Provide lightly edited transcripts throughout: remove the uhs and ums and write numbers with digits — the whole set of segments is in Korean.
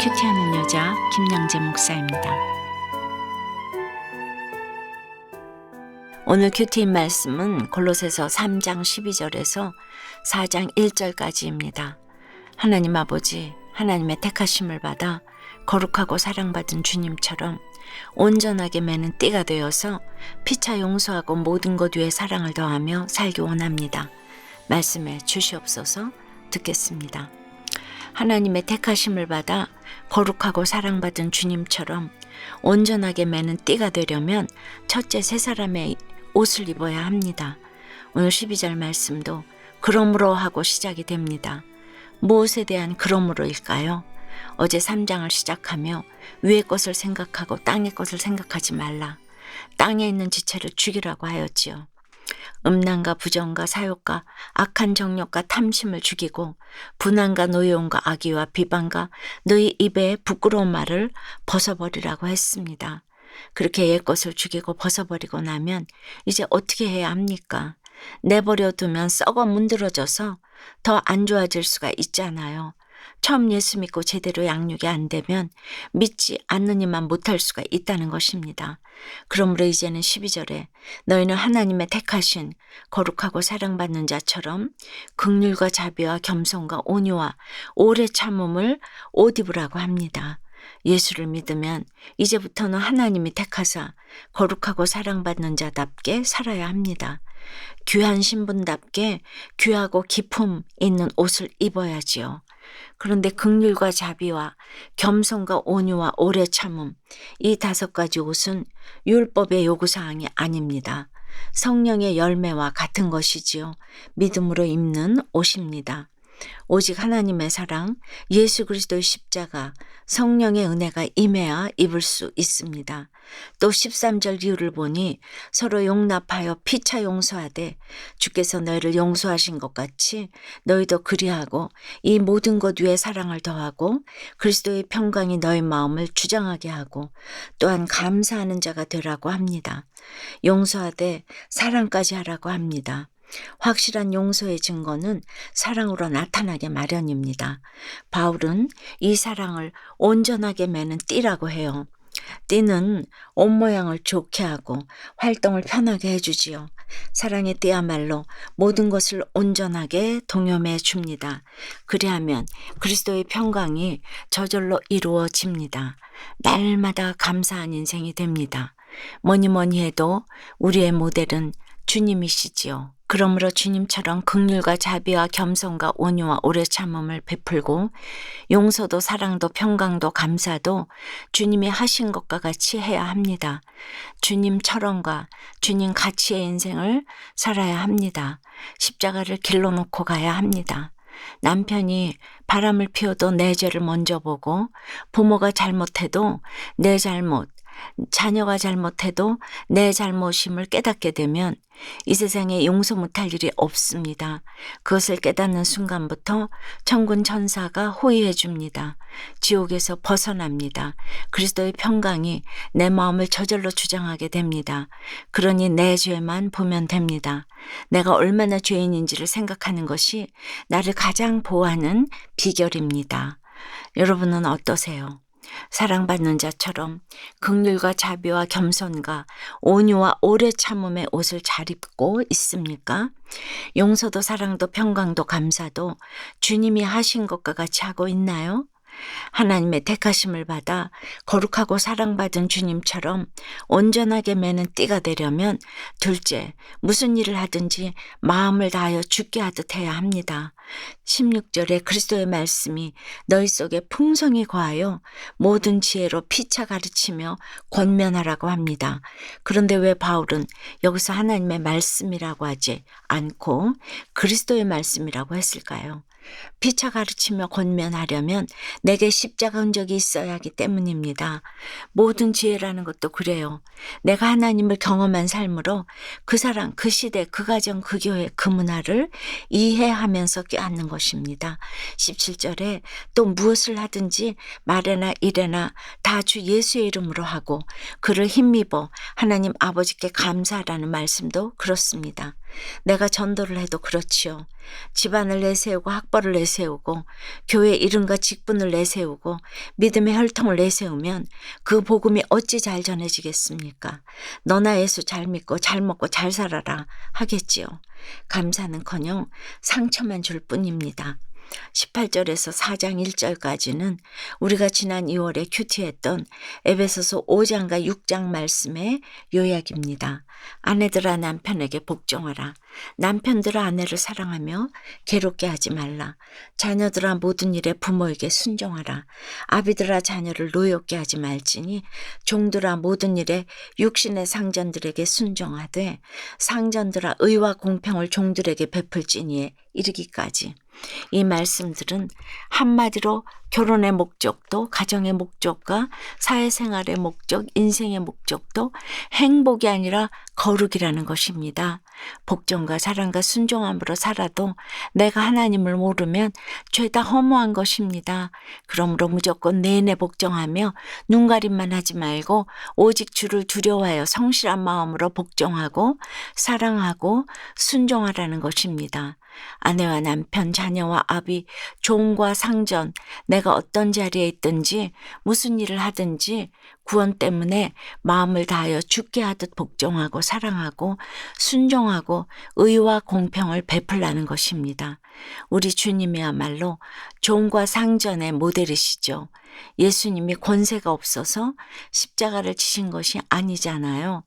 큐티하는 여자 김양재 목사입니다. 오늘 큐티인 말씀은 골로새서 3장 12절에서 4장 1절까지입니다. 하나님 아버지, 하나님의 택하심을 받아 거룩하고 사랑받은 주님처럼 온전하게 매는 띠가 되어서 피차 용서하고 모든 것 위에 사랑을 더하며 살기 원합니다. 말씀에 주시옵소서. 듣겠습니다. 하나님의 택하심을 받아 거룩하고 사랑받은 주님처럼 온전하게 매는 띠가 되려면 첫째 새 사람의 옷을 입어야 합니다. 오늘 12절 말씀도 그러므로 하고 시작이 됩니다. 무엇에 대한 그러므로일까요? 어제 3장을 시작하며 위의 것을 생각하고 땅의 것을 생각하지 말라. 땅에 있는 지체를 죽이라고 하였지요. 음란과 부정과 사욕과 악한 정욕과 탐심을 죽이고 분한과 노여움과 악의와 비방과 너희 입에 부끄러운 말을 벗어버리라고 했습니다. 그렇게 옛 것을 죽이고 벗어버리고 나면 이제 어떻게 해야 합니까? 내버려 두면 썩어 문드러져서 더 안 좋아질 수가 있잖아요. 처음 예수 믿고 제대로 양육이 안 되면 믿지 않느니만 못할 수가 있다는 것입니다. 그러므로 이제는 12절에 너희는 하나님의 택하신 거룩하고 사랑받는 자처럼 긍휼과 자비와 겸손과 온유와 오래 참음을 옷 입으라고 합니다. 예수를 믿으면 이제부터는 하나님이 택하사 거룩하고 사랑받는 자답게 살아야 합니다. 귀한 신분답게 귀하고 기품 있는 옷을 입어야지요. 그런데 긍휼과 자비와 겸손과 온유와 오래 참음, 이 5가지 옷은 율법의 요구사항이 아닙니다. 성령의 열매와 같은 것이지요. 믿음으로 입는 옷입니다. 오직 하나님의 사랑, 예수 그리스도의 십자가, 성령의 은혜가 임해야 입을 수 있습니다. 또 13절 이유를 보니 서로 용납하여 피차 용서하되 주께서 너희를 용서하신 것 같이 너희도 그리하고 이 모든 것 위에 사랑을 더하고 그리스도의 평강이 너희 마음을 주장하게 하고 또한 감사하는 자가 되라고 합니다. 용서하되 사랑까지 하라고 합니다. 확실한 용서의 증거는 사랑으로 나타나게 마련입니다. 바울은 이 사랑을 온전하게 매는 띠라고 해요. 띠는 옷 모양을 좋게 하고 활동을 편하게 해주지요. 사랑의 띠야말로 모든 것을 온전하게 동염해 줍니다. 그리하면 그리스도의 평강이 저절로 이루어집니다. 날마다 감사한 인생이 됩니다. 뭐니 해도 우리의 모델은 주님이시지요. 그러므로 주님처럼 긍휼과 자비와 겸손과 온유와 오래 참음을 베풀고 용서도 사랑도 평강도 감사도 주님이 하신 것과 같이 해야 합니다. 주님처럼과 주님 가치의 인생을 살아야 합니다. 십자가를 길러 놓고 가야 합니다. 남편이 바람을 피워도 내 죄를 먼저 보고 부모가 잘못해도 내 잘못, 자녀가 잘못해도 내 잘못임을 깨닫게 되면 이 세상에 용서 못할 일이 없습니다. 그것을 깨닫는 순간부터 천군 천사가 호의해 줍니다. 지옥에서 벗어납니다. 그리스도의 평강이 내 마음을 저절로 주장하게 됩니다. 그러니 내 죄만 보면 됩니다. 내가 얼마나 죄인인지를 생각하는 것이 나를 가장 보호하는 비결입니다. 여러분은 어떠세요? 사랑받는 자처럼 긍휼과 자비와 겸손과 온유와 오래 참음의 옷을 잘 입고 있습니까? 용서도 사랑도 평강도 감사도 주님이 하신 것과 같이 하고 있나요? 하나님의 택하심을 받아 거룩하고 사랑받은 주님처럼 온전하게 매는 띠가 되려면 둘째, 무슨 일을 하든지 마음을 다하여 죽게 하듯 해야 합니다. 16절에 그리스도의 말씀이 너희 속에 풍성히 거하여 모든 지혜로 피차 가르치며 권면하라고 합니다. 그런데 왜 바울은 여기서 하나님의 말씀이라고 하지 않고 그리스도의 말씀이라고 했을까요? 피차 가르치며 권면하려면 내게 십자가 흔적이 있어야 하기 때문입니다. 모든 지혜라는 것도 그래요. 내가 하나님을 경험한 삶으로 그 사람, 그 시대, 그 가정, 그 교회, 그 문화를 이해하면서 껴안는 것입니다. 17절에 또 무엇을 하든지 말에나 일에나 다 주 예수의 이름으로 하고 그를 힘입어 하나님 아버지께 감사하라는 말씀도 그렇습니다. 내가 전도를 해도 그렇지요. 집안을 내세우고 학벌을 내세우고 내세우고 교회 이름과 직분을 내세우고 믿음의 혈통을 내세우면 그 복음이 어찌 잘 전해지겠습니까? 너나 예수 잘 믿고 잘 먹고 잘 살아라 하겠지요. 감사는커녕 상처만 줄 뿐입니다. 18절에서 4장 1절까지는 우리가 지난 2월에 큐티했던 에베소서 5장과 6장 말씀의 요약입니다. 아내들아 남편에게 복종하라. 남편들아 아내를 사랑하며 괴롭게 하지 말라. 자녀들아 모든 일에 부모에게 순종하라. 아비들아 자녀를 노엽게 하지 말지니 종들아 모든 일에 육신의 상전들에게 순종하되 상전들아 의와 공평을 종들에게 베풀지니에 이르기까지. 이 말씀들은 한마디로 결혼의 목적도 가정의 목적과 사회생활의 목적, 인생의 목적도 행복이 아니라 거룩이라는 것입니다. 복종과 사랑과 순종함으로 살아도 내가 하나님을 모르면 죄다 허무한 것입니다. 그러므로 무조건 내내 복종하며 눈가림만 하지 말고 오직 주를 두려워하여 성실한 마음으로 복종하고 사랑하고 순종하라는 것입니다. 아내와 남편, 자녀와 아비, 종과 상전, 내가 어떤 자리에 있든지 무슨 일을 하든지 구원 때문에 마음을 다하여 죽게 하듯 복종하고 사랑하고 순종하고 의와 공평을 베풀라는 것입니다. 우리 주님이야말로 종과 상전의 모델이시죠. 예수님이 권세가 없어서 십자가를 지신 것이 아니잖아요.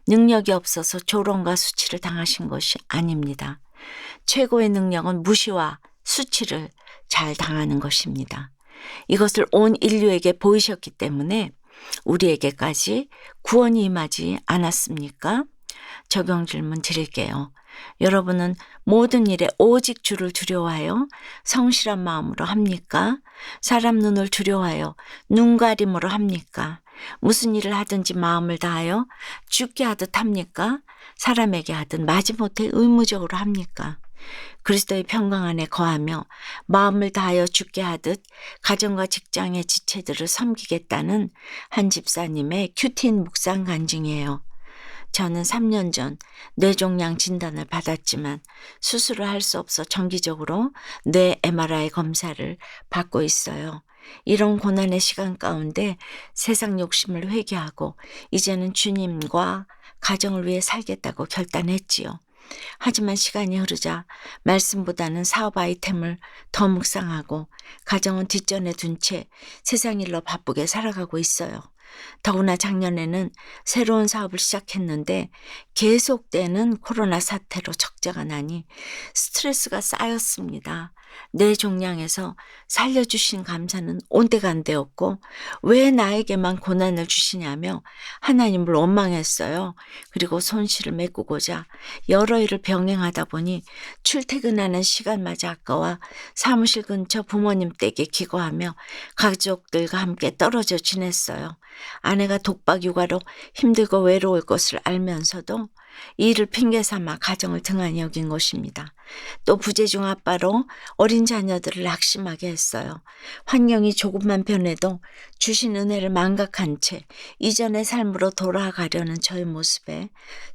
능력이 없어서 조롱과 수치를 당하신 것이 아닙니다. 최고의 능력은 무시와 수치를 잘 당하는 것입니다. 이것을 온 인류에게 보이셨기 때문에 우리에게까지 구원이 임하지 않았습니까? 적용 질문 드릴게요. 여러분은 모든 일에 오직 주를 두려워하여 성실한 마음으로 합니까? 사람 눈을 두려워하여 눈가림으로 합니까? 무슨 일을 하든지 마음을 다하여 죽게 하듯 합니까? 사람에게 하든 마지못해 의무적으로 합니까? 그리스도의 평강 안에 거하며 마음을 다하여 죽게 하듯 가정과 직장의 지체들을 섬기겠다는 한 집사님의 큐티인 묵상 간증이에요. 저는 3년 전 뇌종양 진단을 받았지만 수술을 할 수 없어 정기적으로 뇌 MRI 검사를 받고 있어요. 이런 고난의 시간 가운데 세상 욕심을 회개하고 이제는 주님과 가정을 위해 살겠다고 결단했지요. 하지만 시간이 흐르자 말씀보다는 사업 아이템을 더 묵상하고 가정은 뒷전에 둔 채 세상 일로 바쁘게 살아가고 있어요. 더구나 작년에는 새로운 사업을 시작했는데 계속되는 코로나 사태로 적자가 나니 스트레스가 쌓였습니다. 내 종량에서 살려주신 감사는 온데가 안 되었고 왜 나에게만 고난을 주시냐며 하나님을 원망했어요. 그리고 손실을 메꾸고자 여러 일을 병행하다 보니 출퇴근하는 시간마저 아까워 사무실 근처 부모님 댁에 기거하며 가족들과 함께 떨어져 지냈어요. 아내가 독박 육아로 힘들고 외로울 것을 알면서도 이를 핑계 삼아 가정을 등한히 여긴 것입니다. 또 부재중 아빠로 어린 자녀들을 낙심하게 했어요. 환경이 조금만 변해도 주신 은혜를 망각한 채 이전의 삶으로 돌아가려는 저의 모습에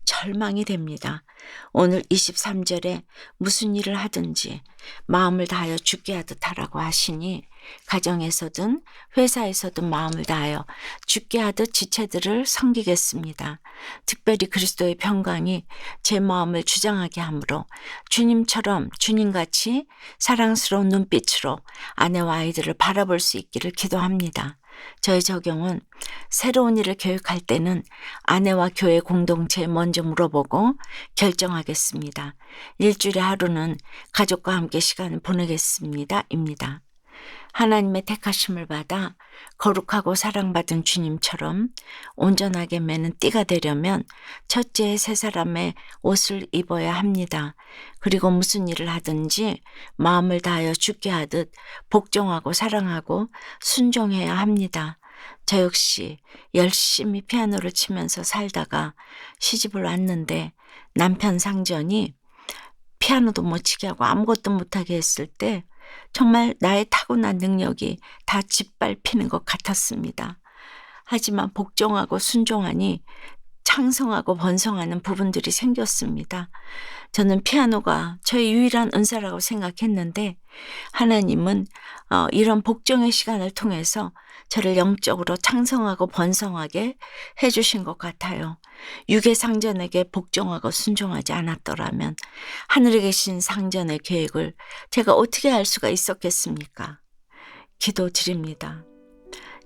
절망이 됩니다. 오늘 23절에 무슨 일을 하든지 마음을 다하여 죽게 하듯 하라고 하시니 가정에서든 회사에서든 마음을 다하여 죽게 하듯 지체들을 섬기겠습니다. 특별히 그리스도의 평강이 제 마음을 주장하게 하므로 주님처럼 주님같이 사랑스러운 눈빛으로 아내와 아이들을 바라볼 수 있기를 기도합니다. 저의 적용은 새로운 일을 계획할 때는 아내와 교회 공동체에 먼저 물어보고 결정하겠습니다. 일주일에 하루는 가족과 함께 시간을 보내겠습니다. 입니다. 하나님의 택하심을 받아 거룩하고 사랑받은 주님처럼 온전하게 매는 띠가 되려면 첫째 새 사람의 옷을 입어야 합니다. 그리고 무슨 일을 하든지 마음을 다하여 죽게 하듯 복종하고 사랑하고 순종해야 합니다. 저 역시 열심히 피아노를 치면서 살다가 시집을 왔는데 남편 상전이 피아노도 못 치게 하고 아무것도 못하게 했을 때 정말 나의 타고난 능력이 다 짓밟히는 것 같았습니다. 하지만 복종하고 순종하니 창성하고 번성하는 부분들이 생겼습니다. 저는 피아노가 저의 유일한 은사라고 생각했는데 하나님은 이런 복종의 시간을 통해서 저를 영적으로 창성하고 번성하게 해주신 것 같아요. 육의 상전에게 복종하고 순종하지 않았더라면 하늘에 계신 상전의 계획을 제가 어떻게 알 수가 있었겠습니까? 기도드립니다.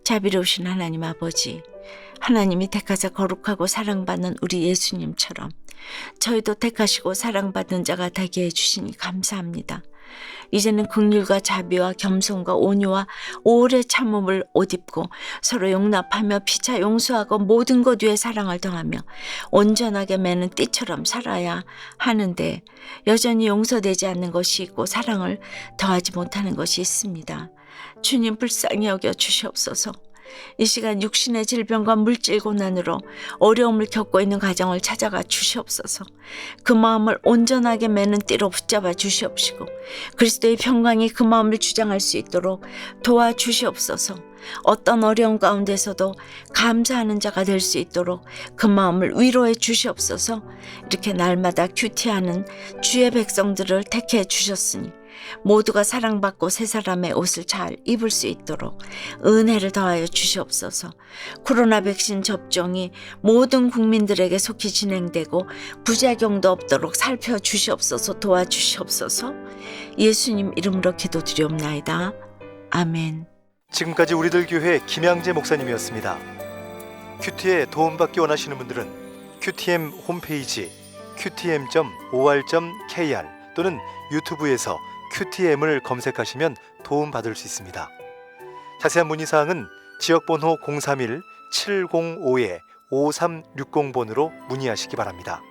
자비로우신 하나님 아버지, 하나님이 택하사 거룩하고 사랑받는 우리 예수님처럼 저희도 택하시고 사랑받는 자가 되게 해주시니 감사합니다. 이제는 긍휼과 자비와 겸손과 온유와 오래 참음을 옷 입고 서로 용납하며 피차 용서하고 모든 것 위에 사랑을 더하며 온전하게 매는 띠처럼 살아야 하는데 여전히 용서되지 않는 것이 있고 사랑을 더하지 못하는 것이 있습니다. 주님 불쌍히 여겨 주시옵소서. 이 시간 육신의 질병과 물질 고난으로 어려움을 겪고 있는 가정을 찾아가 주시옵소서. 그 마음을 온전하게 매는 띠로 붙잡아 주시옵시고 그리스도의 평강이 그 마음을 주장할 수 있도록 도와주시옵소서. 어떤 어려움 가운데서도 감사하는 자가 될 수 있도록 그 마음을 위로해 주시옵소서. 이렇게 날마다 큐티하는 주의 백성들을 택해 주셨으니 모두가 사랑받고 새 사람의 옷을 잘 입을 수 있도록 은혜를 더하여 주시옵소서. 코로나 백신 접종이 모든 국민들에게 속히 진행되고 부작용도 없도록 살펴주시옵소서. 도와주시옵소서. 예수님 이름으로 기도드리옵나이다. 아멘. 지금까지 우리들 교회 김양재 목사님이었습니다. 큐티에 도움받기 원하시는 분들은 QTM 홈페이지 qtm.or.kr 또는 유튜브에서 QTM을 검색하시면 도움받을 수 있습니다. 자세한 문의사항은 지역번호 031-705-5360번으로 문의하시기 바랍니다.